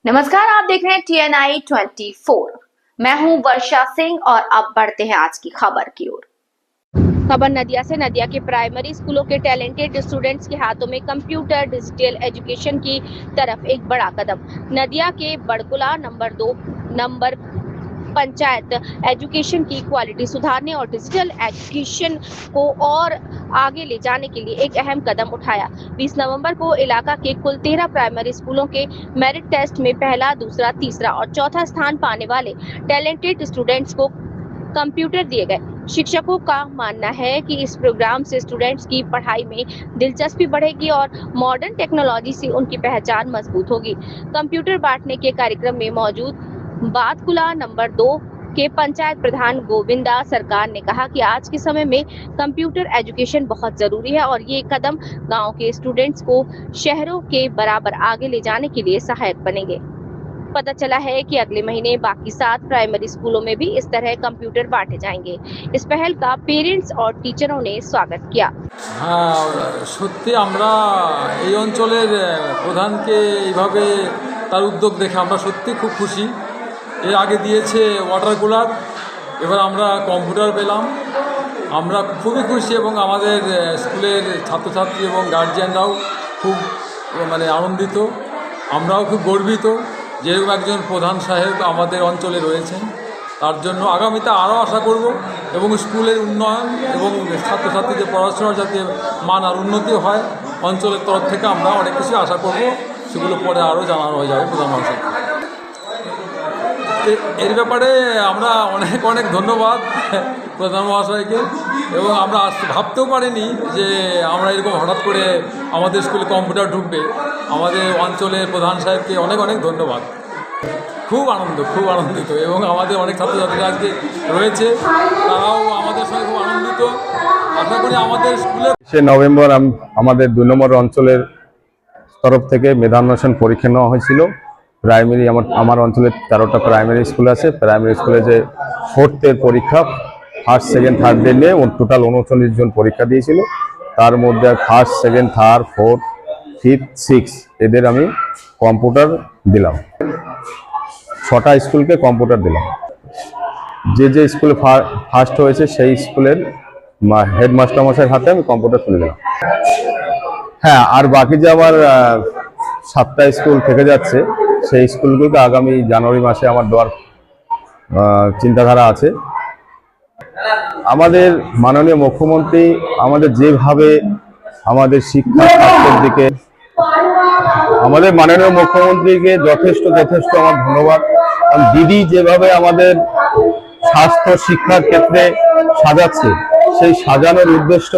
नमस्कार, आप देख रहे हैं TNI 24। मैं हूं वर्षा सिंह और अब बढ़ते हैं आज की खबर की ओर। खबर नदिया से। नदिया के प्राइमरी स्कूलों के टैलेंटेड स्टूडेंट्स के हाथों में कंप्यूटर डिजिटल एजुकेशन की तरफ एक बड़ा कदम। नदिया के बड़कुला नंबर 2 नंबर पंचायत एजुकेशन की क्वालिटी सुधारने और डिजिटल एजुकेशन को और आगे ले जाने के लिए एक अहम कदम उठाया। 20 नवंबर को इलाका के कुल 13 प्राइमरी स्कूलों के मेरिट टेस्ट में पहला, दूसरा, तीसरा और चौथा स्थान पाने वाले टैलेंटेड स्टूडेंट्स को कंप्यूटर दिए गए। शिक्षकों का मानना है कि इस प्रोग्राम से स्टूडेंट्स की पढ़ाई में दिलचस्पी बढ़ेगी और मॉडर्न टेक्नोलॉजी से उनकी पहचान मजबूत होगी। कंप्यूटर बांटने के कार्यक्रम में मौजूद बातकुला नंबर 2 के पंचायत प्रधान गोविंदा सरकार ने कहा कि आज के समय में कंप्यूटर एजुकेशन बहुत जरूरी है और ये कदम गांव के स्टूडेंट्स को शहरों के बराबर आगे ले जाने के लिए सहायक बनेंगे। पता चला है कि अगले महीने बाकी 7 प्राइमरी स्कूलों में भी इस तरह कंप्यूटर बांटे जाएंगे। इस पहल का पेरेंट्स और टीचरों ने स्वागत किया। সত্যি আমরা এই অঞ্চলের প্রধানকে এইভাবে তার উদ্যোগ দেখে আমরা সত্যি খুব খুশি। এর আগে দিয়েছে ওয়াটার কুলার, এবার আমরা কম্পিউটার পেলাম। আমরা খুবই খুশি এবং আমাদের স্কুলের ছাত্রছাত্রী এবং গার্জিয়ানরাও খুব আনন্দিত। আমরাও খুব গর্বিত যেরকম একজন প্রধান সাহেব আমাদের অঞ্চলে রয়েছেন। তার জন্য আগামীতে আরও আশা করব এবং স্কুলের উন্নয়ন এবং ছাত্রছাত্রীদের পড়াশোনার যাতে মান আর উন্নতি হয় অঞ্চলের তরফ থেকে আমরা অনেক কিছু আশা করব। সেগুলো পরে আরও জানানো হয়ে যাবে প্রধান মহাশয়কে। এর ব্যাপারে আমরা অনেক অনেক ধন্যবাদ প্রধান মহাশয়কে এবং আমরা ভাবতেও পারিনি যে আমরা এরকম হঠাৎ করে আমাদের স্কুলে কম্পিউটার ঢুকবে। আমাদের অঞ্চলের প্রধান সাহেবকে অনেক অনেক ধন্যবাদ। খুব আনন্দিত এবং আমাদের অনেক ছাত্রছাত্রীরা আজকে রয়েছে, তারাও আমাদের সঙ্গে খুব আনন্দিত। আশা করি আমাদের স্কুলে 20 নভেম্বর আমাদের 2 নম্বর অঞ্চলের তরফ থেকে মেধান্বেষণ পরীক্ষা নেওয়া হয়েছিল। প্রাইমারি আমার অঞ্চলে 13টা প্রাইমারি স্কুল আছে। প্রাইমারি স্কুলে যে 4th পরীক্ষা, ফার্স্ট সেকেন্ড থার্ড ডে নিয়ে টোটাল 39 জন পরীক্ষা দিয়েছিল। তার মধ্যে first second third fourth fifth six এদের আমি কম্পিউটার দিলাম। 6টা স্কুলকে কম্পিউটার দিলাম। যে স্কুলে ফার্স্ট হয়েছে সেই স্কুলের হেডমাস্টার মশাইয়ের হাতে আমি কম্পিউটার তুলে দিলাম। হ্যাঁ, আর বাকি যে আমার 7টা স্কুল থেকে যাচ্ছে সেই স্কুলগুলোকে আগামী জানুয়ারি মাসে আমার দেওয়ার চিন্তাধারা আছে। আমাদের মাননীয় মুখ্যমন্ত্রী আমাদের যেভাবে আমাদের শিক্ষা স্বাস্থ্যের দিকে, আমাদের মাননীয় মুখ্যমন্ত্রীকে যথেষ্ট আমার ধন্যবাদ। দিদি যেভাবে আমাদের স্বাস্থ্য শিক্ষার ক্ষেত্রে সাজাচ্ছে, সেই সাজানোর উদ্দেশ্য